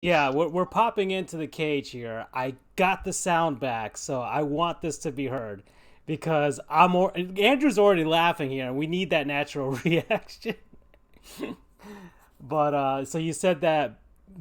Yeah, we're popping into the cage here. I got the sound back, so I want this to be heard because Andrew's already laughing here, and we need that natural reaction. But so you said that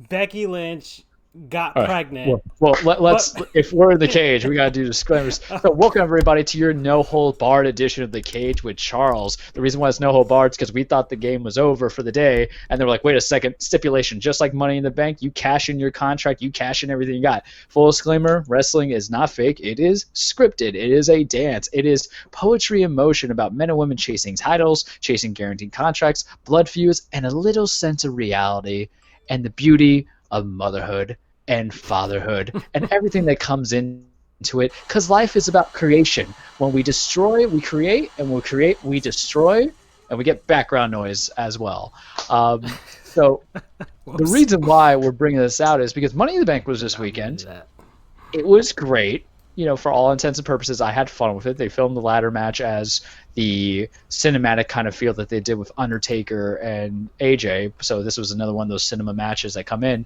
Becky Lynch got All right. pregnant, Let's, but if we're in the cage, we got to do disclaimers. So, welcome everybody to your no hold barred edition of the cage with Charles. The reason why it's no hold barred is because we thought the game was over for the day, and they were like, "Wait a second, stipulation, just like Money in the Bank, you cash in your contract, you cash in everything you got." Full disclaimer: wrestling is not fake; it is scripted. It is a dance. It is poetry in motion about men and women chasing titles, chasing guaranteed contracts, blood feuds, and a little sense of reality and the beauty of motherhood and fatherhood and everything that comes into it, because life is about creation. When we destroy, we create, and when we create, we destroy, and we get background noise as well. So the whoops. reason why we're bringing this out is because Money in the Bank was this Not gonna do weekend. that. It was great. For all intents and purposes, I had fun with it. They filmed the ladder match as the cinematic kind of feel that they did with Undertaker and AJ. So this was another one of those cinema matches that come in.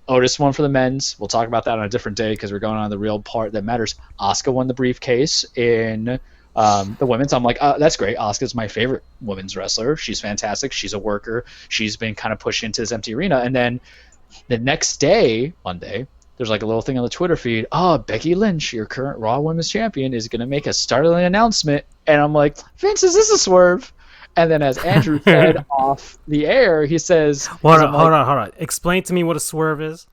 Otis won for the men's. We'll talk about that on a different day because we're going on the real part that matters. Asuka won the briefcase in the women's. I'm like, that's great. Asuka's my favorite women's wrestler. She's fantastic. She's a worker. She's been kind of pushed into this empty arena. And then the next day, Monday, there's like a little thing on the Twitter feed. Oh, Becky Lynch, your current Raw Women's Champion, is going to make a startling announcement. And I'm like, Vince, is this a swerve? And then as Andrew said off the air, he says, Hold on, like, hold on. Explain to me what a swerve is.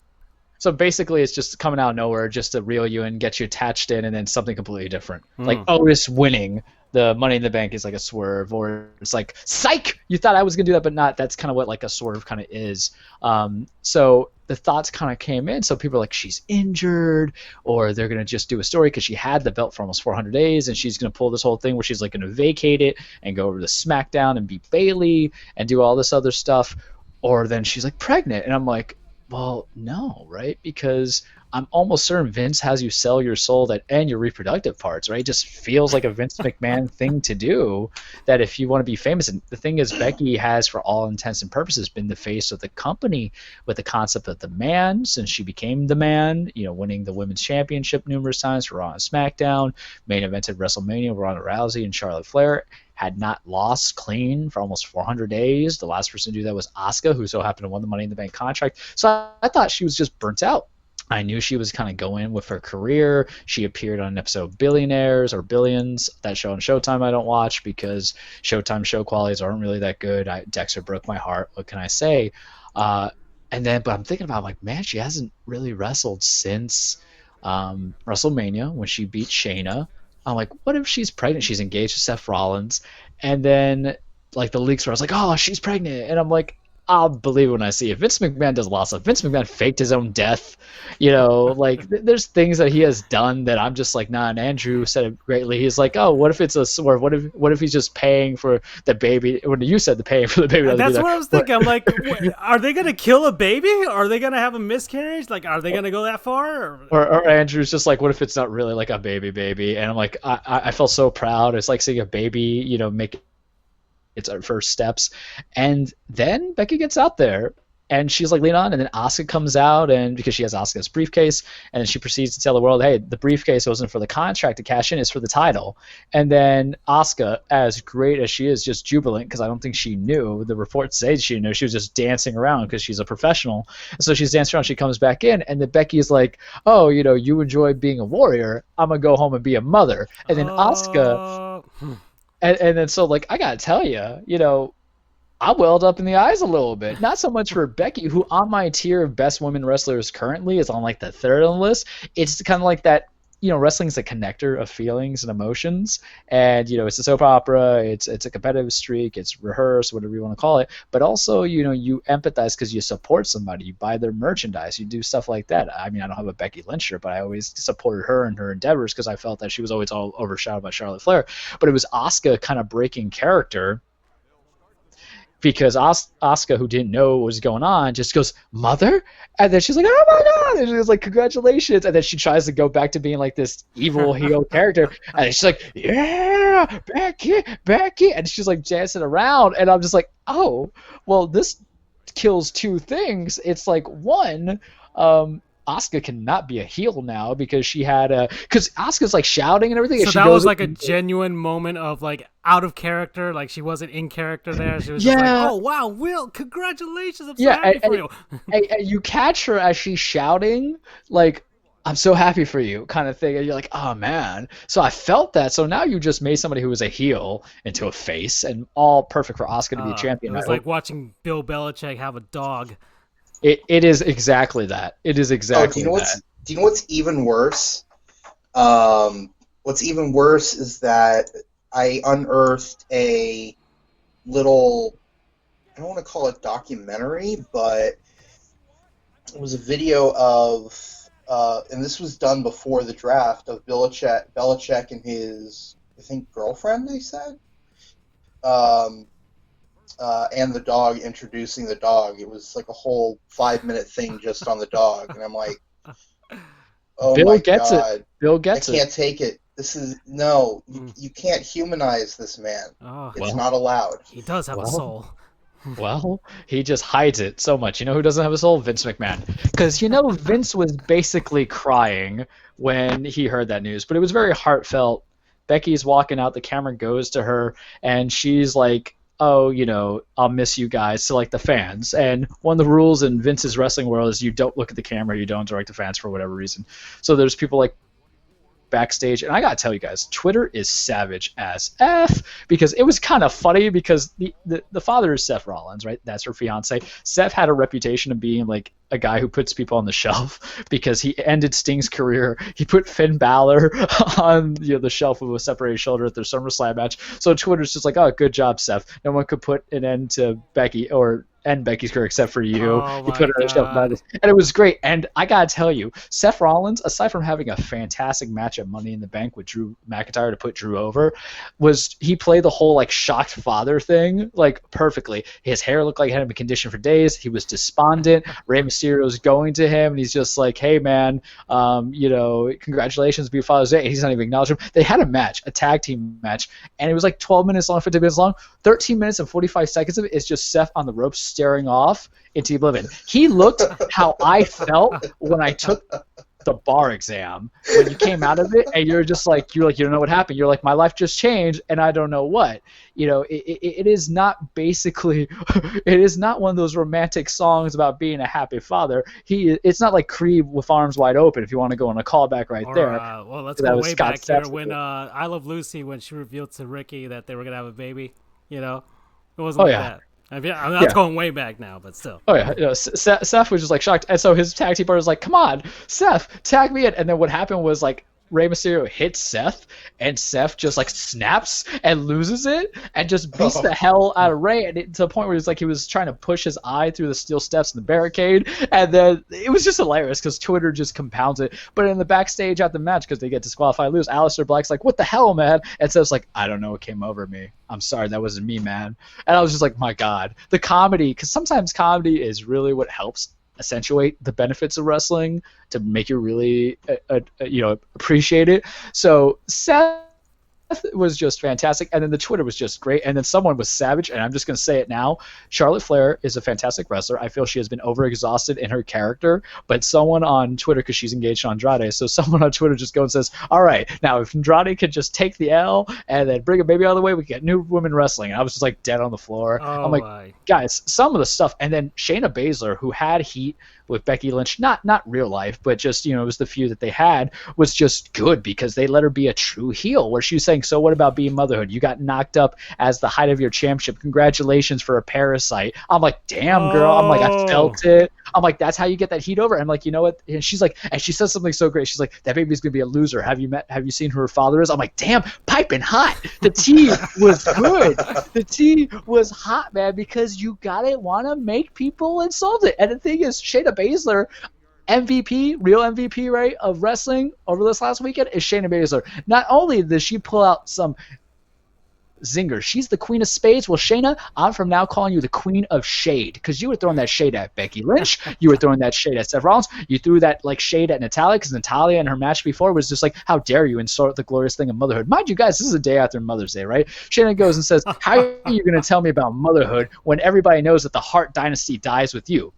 so basically, it's just coming out of nowhere just to reel you in, get you attached in, and then something completely different. Like Otis winning the Money in the Bank is like a swerve, or it's like, psych! You thought I was going to do that, but not. That's kind of what like a swerve kind of is. So the thoughts kind of came in. So people are like, she's injured, or they're going to just do a story because she had the belt for almost 400 days, and she's going to pull this whole thing where she's like going to vacate it and go over to SmackDown and beat Bayley and do all this other stuff. Or then she's like pregnant, and I'm like, well, no, right? Because I'm almost certain Vince has you sell your soul and your reproductive parts, right? It just feels like a Vince McMahon thing to do. That if you want to be famous, and the thing is, Becky has, for all intents and purposes, been the face of the company with the concept of the man since she became the man. Winning the women's championship numerous times for Raw and SmackDown, main evented WrestleMania with Ronda Rousey and Charlotte Flair. Had not lost clean for almost 400 days. The last person to do that was Asuka, who so happened to win the Money in the Bank contract. So I thought she was just burnt out. I knew she was kind of going with her career. She appeared on an episode of Billionaires or Billions, that show on Showtime I don't watch because Showtime show qualities aren't really that good. Dexter broke my heart. What can I say? But I'm thinking about, like, man, she hasn't really wrestled since WrestleMania when she beat Shayna. I'm like, what if she's pregnant? She's engaged to Seth Rollins. And then, like, the leaks where I was like, oh, she's pregnant. And I'm like, I'll believe it when I see it. Vince McMahon does lots of. Vince McMahon faked his own death. There's things that he has done that I'm just like, nah. And Andrew said it greatly. He's like, oh, what if it's a swerve? What if he's just paying for the baby? When you said the paying for the baby, That's what I was thinking. I'm like, are they gonna kill a baby? Are they gonna have a miscarriage? Like, are they gonna go that far? Or Andrew's just like, what if it's not really like a baby? And I'm like, I felt so proud. It's like seeing a baby, make its first steps. And then Becky gets out there and she's like lean on, and then Asuka comes out, and because she has Asuka's briefcase, and then she proceeds to tell the world, hey, the briefcase wasn't for the contract to cash in, it's for the title. And then Asuka, as great as she is, just jubilant, because I don't think she knew. The reports say she knew. She was just dancing around because she's a professional. So she's dancing around, she comes back in, and then Becky's like, oh, you enjoy being a warrior, I'm gonna go home and be a mother. And then Asuka, and then so, like, I gotta tell you, I welled up in the eyes a little bit. Not so much for Becky, who on my tier of best women wrestlers currently is on like the third on the list. It's kind of like that, wrestling's a connector of feelings and emotions. And, it's a soap opera, it's a competitive streak, it's rehearsed, whatever you want to call it. But also, you empathize because you support somebody, you buy their merchandise, you do stuff like that. I mean, I don't have a Becky Lynch shirt, but I always supported her and her endeavors because I felt that she was always all overshadowed by Charlotte Flair. But it was Asuka kind of breaking character, because Asuka, who didn't know what was going on, just goes, mother? And then she's like, oh my god! And she's like, congratulations! And then she tries to go back to being like this evil heel character, and she's like, yeah, Becky! And she's like dancing around, and I'm just like, oh, well, this kills two things. It's like, one, Asuka cannot be a heel now because she had because Asuka's like shouting and everything. So and she that goes was like a genuine moment of like out of character, like she wasn't in character there. She was just like, Yeah. "Oh wow, Will, congratulations! I'm so Yeah, happy for you." and you catch her as she's shouting, like, I'm so happy for you, kind of thing. And you're like, oh man. So I felt that. So now you just made somebody who was a heel into a face, and all perfect for Asuka to be a champion. It was like watching Bill Belichick have a dog. It is exactly that. It is exactly that. Do you know what's even worse? What's even worse is that I unearthed a little, I don't want to call it documentary, but it was a video of, and this was done before the draft, of Belichick and his, I think, girlfriend, they said, and the dog, introducing the dog. It was like a whole 5-minute thing just on the dog, and I'm like, oh Bill my gets God. it. Bill gets I can't take it. This is, no, you can't humanize this man. It's not allowed. He does have a soul. Well, he just hides it so much. You know who doesn't have a soul? Vince McMahon. Because, Vince was basically crying when he heard that news, but it was very heartfelt. Becky's walking out, the camera goes to her, and she's like, oh, I'll miss you guys, to like the fans. And one of the rules in Vince's wrestling world is you don't look at the camera, you don't direct the fans for whatever reason. So there's people like backstage, and I gotta tell you guys, Twitter is savage as F, because it was kind of funny because the father is Seth Rollins, right? That's her fiance. Seth had a reputation of being like a guy who puts people on the shelf because he ended Sting's career. He put Finn Balor on the shelf with a separated shoulder at their SummerSlam match. So Twitter's just like, oh, good job, Seth. No one could put an end to Becky or end Becky's career except for you. You put her on the shelf, and it was great. And I gotta tell you, Seth Rollins, aside from having a fantastic match at Money in the Bank with Drew McIntyre to put Drew over, he played the whole like shocked father thing like perfectly. His hair looked like it hadn't been conditioned for days. He was despondent. Rey Mysterio's going to him, and he's just like, hey man, congratulations, be Father's Day. He's not even acknowledging him. They had a tag team match, and it was like 12 minutes long, 15 minutes long. 13 minutes and 45 seconds of it is just Seth on the ropes staring off into oblivion. He looked how I felt when I took the bar exam, when you came out of it and you're like, you don't know what happened. You're like, my life just changed and I don't know what. It is not basically, it is not one of those romantic songs about being a happy father. It's not like Creed with Arms Wide Open, if you want to go on a callback there. Well, let's go way back here when I Love Lucy, when she revealed to Ricky that they were going to have a baby, it wasn't that. I'm not going way back now, but still. Oh yeah, Seth was just like shocked, and so his tag team partner was like, "Come on, Seth, tag me in." And then what happened was like Rey Mysterio hits Seth, and Seth just like snaps and loses it, and just beats the hell out of Rey, and to the point where he was trying to push his eye through the steel steps in the barricade, and then it was just hilarious because Twitter just compounds it. But in the backstage at the match, because they get disqualified, lose, Aleister Black's like, "What the hell, man?" And Seth's like, "I don't know what came over me. I'm sorry, that wasn't me, man." And I was just like, my God, the comedy, because sometimes comedy is really what helps accentuate the benefits of wrestling to make you really appreciate it. So Seth was just fantastic, and then the Twitter was just great, and then someone was savage, and I'm just going to say it now. Charlotte Flair is a fantastic wrestler. I feel she has been overexhausted in her character, but someone on Twitter, because she's engaged to Andrade, so someone on Twitter just goes and says, all right, now if Andrade could just take the L and then bring a baby out of the way, we get new women wrestling. And I was just like dead on the floor. I'm like, guys, some of the stuff, and then Shayna Baszler, who had heat with Becky Lynch, not real life, but just, it was the feud that they had, was just good because they let her be a true heel, where she was saying, so what about being motherhood? You got knocked up as the height of your championship. Congratulations for a parasite. I'm like, damn, girl. I'm like, I felt it. I'm like, that's how you get that heat over. I'm like, you know what? And she's like, and she says something so great. She's like, that baby's going to be a loser. Have you seen who her father is? I'm like, damn, piping hot. The tea was good. The tea was hot, man, because you got to want to make people insulted. And the thing is, Shayna Baszler, MVP, real MVP, right, of wrestling over this last weekend is Shayna Baszler. Not only does she pull out some zinger, she's the queen of spades. Well, Shayna, I'm from now calling you the queen of shade, because you were throwing that shade at Becky Lynch. You were throwing that shade at Seth Rollins. You threw that like shade at Natalya, because Natalya in her match before was just like, how dare you insult the glorious thing of motherhood. Mind you guys, this is a day after Mother's Day, right? Shayna goes and says, how are you going to tell me about motherhood when everybody knows that the Hart dynasty dies with you?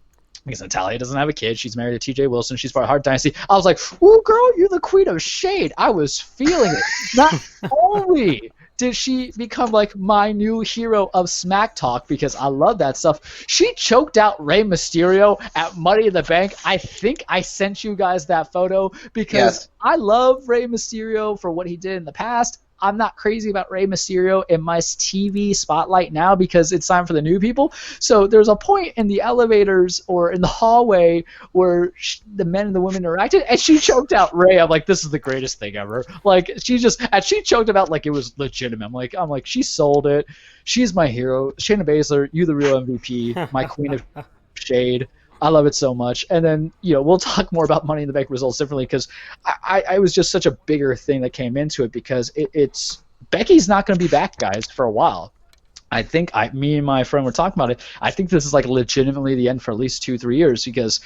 because Natalia doesn't have a kid. She's married to TJ Wilson. She's part of Hard Dynasty. I was like, ooh, girl, you're the queen of shade. I was feeling it. Not only did she become like my new hero of Smack Talk because I love that stuff, she choked out Rey Mysterio at Money in the Bank. I think I sent you guys that photo because I love Rey Mysterio for what he did in the past. I'm not crazy about Rey Mysterio in my TV spotlight now because it's time for the new people. So there's a point in the elevators or in the hallway where the men and the women interacted, and she choked out Rey. I'm like, this is the greatest thing ever. Like she choked him out like it was legitimate. I'm like, she sold it. She's my hero. Shayna Baszler, you the real MVP, my queen of shade. I love it so much. And then, we'll talk more about Money in the Bank results differently because I was just such a bigger thing that came into it because it's Becky's not going to be back, guys, for a while. I think me and my friend were talking about it. I think this is like legitimately the end for at least 2-3 years because,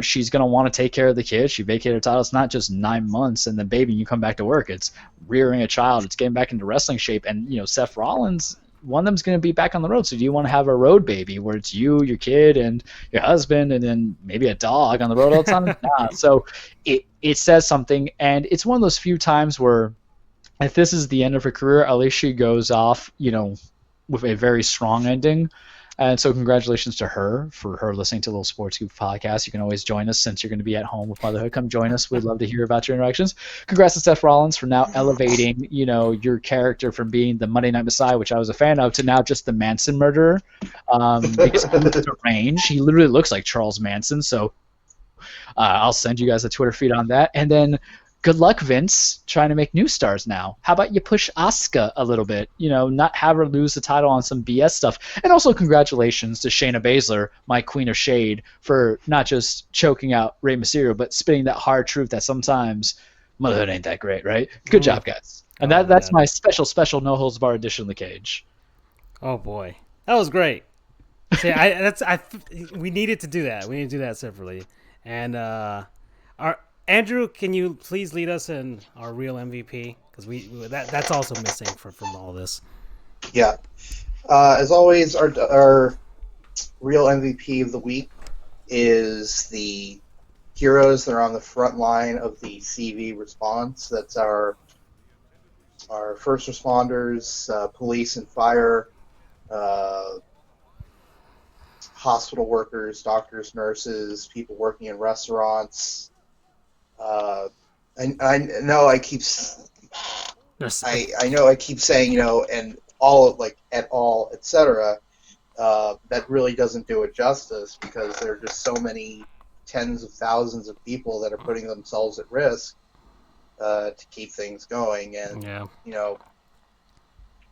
she's going to want to take care of the kid. She vacated her title. It's not just 9 months and then, baby, you come back to work. It's rearing a child. It's getting back into wrestling shape. And, Seth Rollins, one of them's going to be back on the road. So do you want to have a road baby where it's you, your kid, and your husband, and then maybe a dog on the road all the time? Nah. So it says something, and it's one of those few times where if this is the end of her career, at least she goes off, with a very strong ending. And so congratulations to her for her listening to the Little Sports Goof podcast. You can always join us since you're going to be at home with motherhood. Come join us. We'd love to hear about your interactions. Congrats to Seth Rollins for now elevating, your character from being the Monday Night Messiah, which I was a fan of, to now just the Manson murderer. Because he looks deranged. He literally looks like Charles Manson. So I'll send you guys a Twitter feed on that. And then good luck, Vince, trying to make new stars now. How about you push Asuka a little bit? Not have her lose the title on some BS stuff. And also congratulations to Shayna Baszler, my queen of shade, for not just choking out Rey Mysterio, but spitting that hard truth that sometimes motherhood ain't that great, right? Good job, guys. And that's my special no holds bar edition of the cage. Oh boy, that was great. See, we needed to do that. We need to do that separately. And Andrew, can you please lead us in our real MVP? Because that's also missing from all this. Yeah. As always, our real MVP of the week is the heroes that are on the front line of the CV response. That's our first responders, police and fire, hospital workers, doctors, nurses, people working in restaurants. I know I keep saying, and all of et al, etc. That really doesn't do it justice because there are just so many tens of thousands of people that are putting themselves at risk to keep things going, and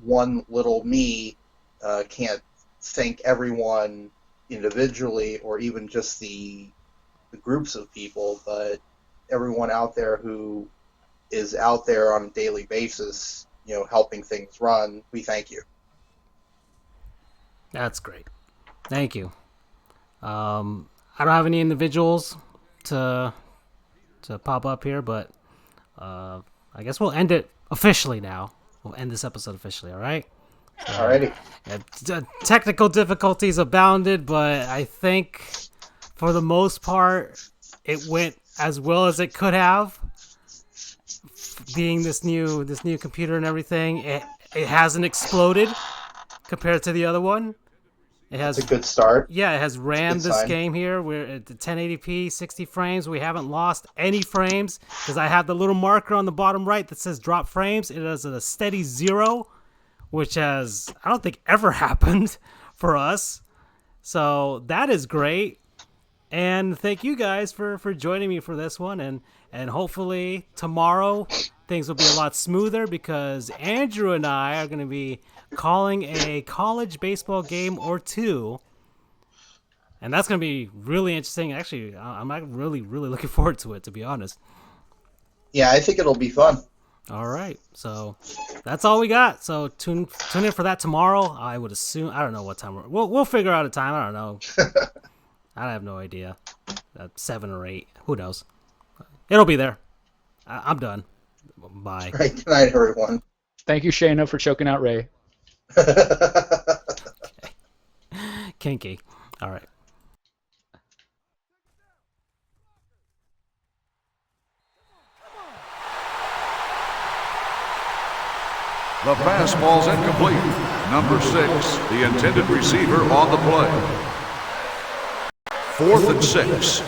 one little me can't thank everyone individually or even just the groups of people, but everyone out there who is out there on a daily basis, helping things run, we thank you. That's great. Thank you. I don't have any individuals to pop up here, but I guess we'll end it officially now. We'll end this episode officially, all right? Alrighty. Technical difficulties abounded, but I think for the most part, it went as well as it could have. Being this new computer and everything, it hasn't exploded compared to the other one. It has a good start. Yeah, it has ran this game here. We're at 1080p, 60 frames. We haven't lost any frames because I have the little marker on the bottom right that says drop frames. It is a steady 0, which I don't think ever happened for us. So that is great. And thank you guys for joining me for this one. And hopefully tomorrow things will be a lot smoother because Andrew and I are going to be calling a college baseball game or two. And that's going to be really interesting. Actually, I'm really, really looking forward to it, to be honest. Yeah, I think it'll be fun. All right. So that's all we got. So tune in for that tomorrow. I would assume. I don't know what time we'll figure out a time. I don't know. I have no idea. 7 or 8. Who knows? It'll be there. I'm done. Bye. All right. Good night, everyone. Thank you, Shayna, for choking out Ray. Kinky. All right. The fastball's incomplete. Number 6, the intended receiver on the play. 4th and 6.